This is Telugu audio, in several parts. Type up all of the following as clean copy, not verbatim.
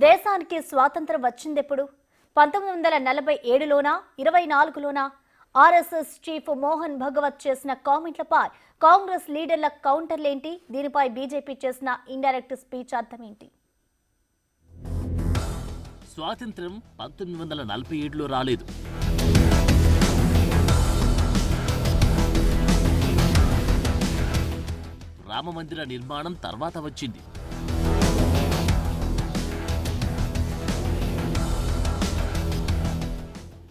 దేశానికి స్వాతంత్రం వచ్చిందెప్పుడు? 1947లోనా 24లోనా? ఆర్ఎస్ఎస్ చీఫ్ మోహన్ భగవత్ చేసిన కామెంట్లపై కాంగ్రెస్ లీడర్ల కౌంటర్లేంటి? దీనిపై బీజేపీ చేసిన ఇండైరెక్ట్ స్పీచ్ అర్థమేంటి? స్వాతంత్రం 1947లో రాలేదు. రామమందిర నిర్మాణం తర్వాత వచ్చింది.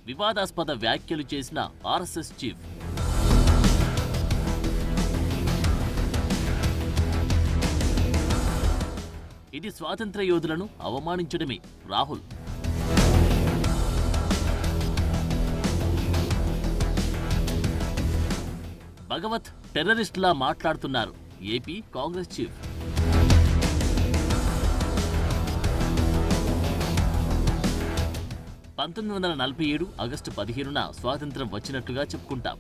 వివాదాస్పద వ్యాఖ్యలు చేసిన ఆర్ఎస్ఎస్ చీఫ్ ఇది స్వాతంత్ర యోధులను అవమానించడమే. రాహుల్ భగవత్ టెర్రరిస్టులా మాట్లాడుతున్నారు ఏపీ కాంగ్రెస్ చీఫ్. ఆగస్టు 17న స్వాతంత్రం వచ్చినట్టుగా చెప్పుకుంటాం.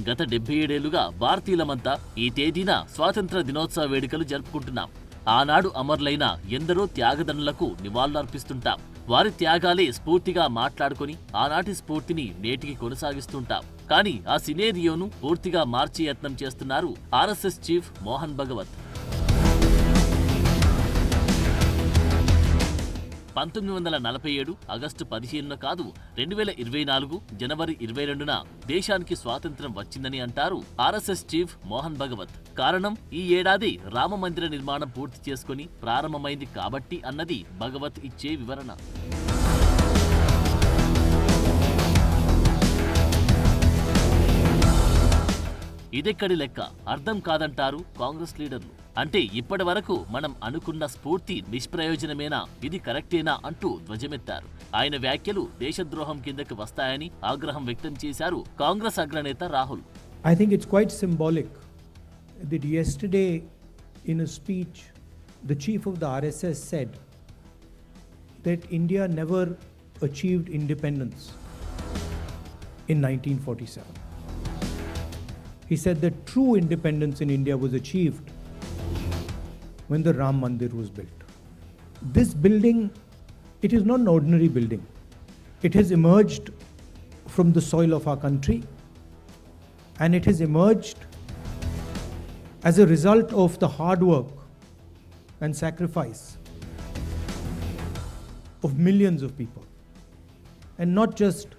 గత 77 ఏళ్లుగా భారతీయులమంతా ఈ తేదీన స్వాతంత్ర దినోత్సవ వేడుకలు జరుపుకుంటున్నాం. ఆనాడు అమరులైన ఎందరో త్యాగదనులకు నివాళులర్పిస్తుంటాం. వారి త్యాగాలే స్ఫూర్తిగా మాట్లాడుకొని ఆనాటి స్ఫూర్తిని నేటికి కొనసాగిస్తుంటాం. కానీ ఆ సినేరియోను పూర్తిగా మార్చే యత్నం చేస్తున్నారు RSS chief Mohan Bhagwat. 1947 August 15న కాదు, 2024 జనవరి 22న దేశానికి స్వాతంత్రం వచ్చిందని అంటారు ఆర్ఎస్ఎస్ చీఫ్ మోహన్ భగవత్. కారణం ఈ ఏడాది రామమందిర నిర్మాణం పూర్తి చేసుకుని ప్రారంభమైంది కాబట్టి అన్నది భగవత్ ఇచ్చే వివరణ. ఇదెక్కడి లెక్క, అర్థం కాదంటారు కాంగ్రెస్ లీడర్లు. అంటే ఇప్పటి వరకు మనం అనుకున్న స్ఫూర్తి నిష్ప్రయోజనమేనా, ఇది కరెక్టేనా అంటూ ధ్వజమెత్తారు. ఆయన వ్యాఖ్యలు దేశద్రోహం కిందకి వస్తాయని ఆగ్రహం వ్యక్తం చేశారు కాంగ్రెస్ అగ్రనేత Rahul. I think it's quite symbolic that yesterday in a speech the chief of the RSS said that India never achieved independence in 1947. He said that true independence in India was achieved when the Ram Mandir was built. This building, it is not an ordinary building. It has emerged from the soil of our country, and it has emerged as a result of the hard work and sacrifice of millions of people, and not just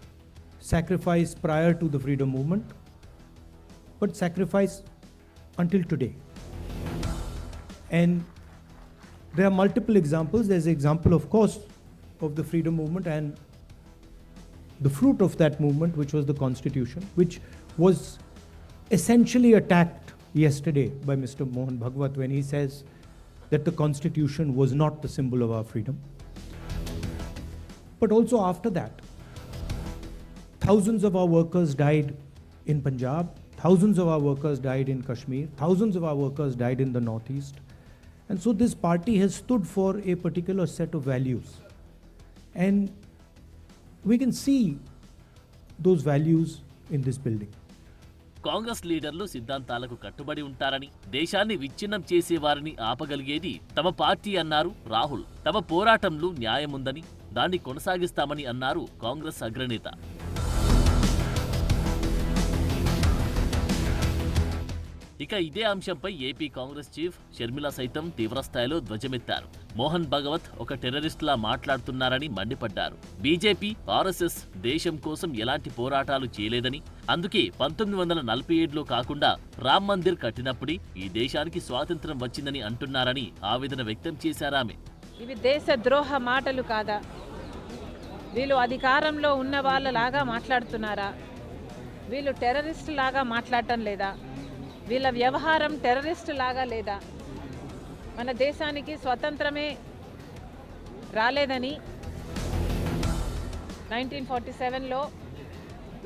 sacrifice prior to the freedom movement, but sacrifice until today. And there are multiple examples. There's an example, of course, of the freedom movement and the fruit of that movement, which was the Constitution, which was essentially attacked yesterday by Mr. Mohan Bhagwat when he says that the Constitution was not the symbol of our freedom. But also after that, thousands of our workers died in Punjab, thousands of our workers died in Kashmir, thousands of our workers died in the Northeast. And so this party has stood for a particular set of values. And we can see those values in this building. Congress లీడర్లు సిద్ధాంతాలకు కట్టుబడి ఉంటారని, దేశాన్ని విచ్ఛిన్నం చేసేవారిని ఆపగలిగేది తమ పార్టీ అన్నారు రాహుల్. తమ పోరాటంలో న్యాయముందని, దాన్ని కొనసాగిస్తామని అన్నారు కాంగ్రెస్ అగ్రనేత. ఇక ఇదే అంశంపై ఏపీ కాంగ్రెస్ చీఫ్ షర్మిల సైతం తీవ్రస్థాయిలో ధ్వజమెత్తారు. మోహన్ భగవత్ ఒక టెర్రరిస్టులా మాట్లాడుతున్నారని మండిపడ్డారు. బీజేపీ, ఆర్ఎస్ఎస్ దేశం కోసం ఎలాంటి పోరాటాలు చేయలేదని, అందుకే 1947లో కాకుండా రామ్ మందిర్ కట్టినప్పుడే ఈ దేశానికి స్వాతంత్రం వచ్చిందని అంటున్నారని ఆవేదన వ్యక్తం చేశారామె. ఇవి దేశ ద్రోహ మాటలు కాదా? వీళ్ళు అధికారంలో ఉన్న వాళ్ళలాగా మాట్లాడుతున్నారా? వీళ్ళు టెర్రరిస్ట్ లాగా మాట్లాడటం లేదా? వీళ్ళ వ్యవహారం టెర్రరిస్ట్ లాగా లేదా? మన దేశానికి స్వతంత్రమే రాలేదని 1947లో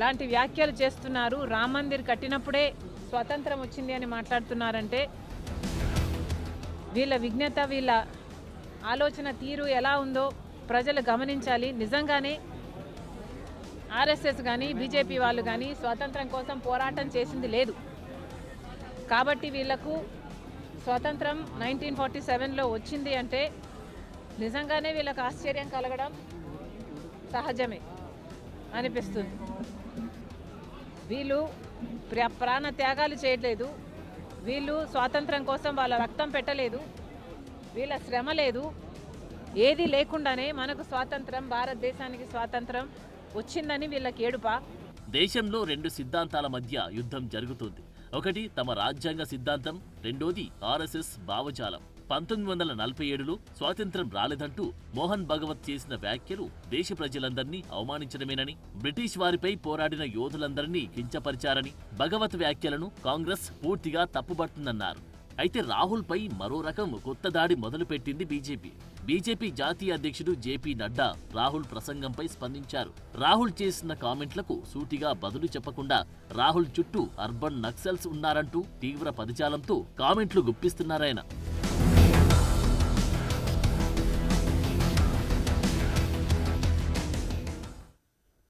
లాంటి వ్యాఖ్యలు చేస్తున్నారు. రామ్ మందిర్ కట్టినప్పుడే స్వతంత్రం వచ్చింది అని మాట్లాడుతున్నారంటే వీళ్ళ విజ్ఞత, వీళ్ళ ఆలోచన తీరు ఎలా ఉందో ప్రజలు గమనించాలి. నిజంగానే ఆర్ఎస్ఎస్ కానీ బీజేపీ వాళ్ళు కానీ స్వాతంత్రం కోసం పోరాటం చేసింది లేదు. కాబట్టి వీళ్లకు స్వాతంత్రం 1947లో వచ్చింది అంటే నిజంగానే వీళ్ళకి ఆశ్చర్యం కలగడం సహజమే అనిపిస్తుంది. వీళ్ళు ప్రాణ త్యాగాలు చేయట్లేదు, వీళ్ళు స్వాతంత్రం కోసం వాళ్ళ రక్తం పెట్టలేదు, వీళ్ళ శ్రమ లేదు, ఏది లేకుండానే మనకు స్వాతంత్రం, భారతదేశానికి స్వాతంత్రం వచ్చిందని వీళ్ళకి ఏడుపా. దేశంలో రెండు సిద్ధాంతాల మధ్య యుద్ధం జరుగుతుంది. ఒకటి తమ రాజ్యాంగ సిద్ధాంతం, రెండోది ఆర్ఎస్ఎస్ భావజాలం. 1947లో స్వాతంత్రం రాలేదంటూ మోహన్ భగవత్ చేసిన వ్యాఖ్యలు దేశ ప్రజలందరినీ అవమానించడమేనని, బ్రిటిష్ వారిపై పోరాడిన యోధులందరినీ కించపరిచారని భగవత్ వ్యాఖ్యలను కాంగ్రెస్ పూర్తిగా తప్పుబడుతుందన్నారు. అయితే రాహుల్పై మరో రకం కొత్త దాడి మొదలుపెట్టింది బీజేపీ. బీజేపీ జాతీయ అధ్యక్షుడు జేపీ నడ్డా రాహుల్ ప్రసంగంపై స్పందించారు. రాహుల్ చేసిన కామెంట్లకు సూటిగా బదులు చెప్పకుండా రాహుల్ చుట్టూ అర్బన్ నక్సల్స్ ఉన్నారంటూ తీవ్ర పదజాలంతో కామెంట్లు గుప్పిస్తున్నారాయన.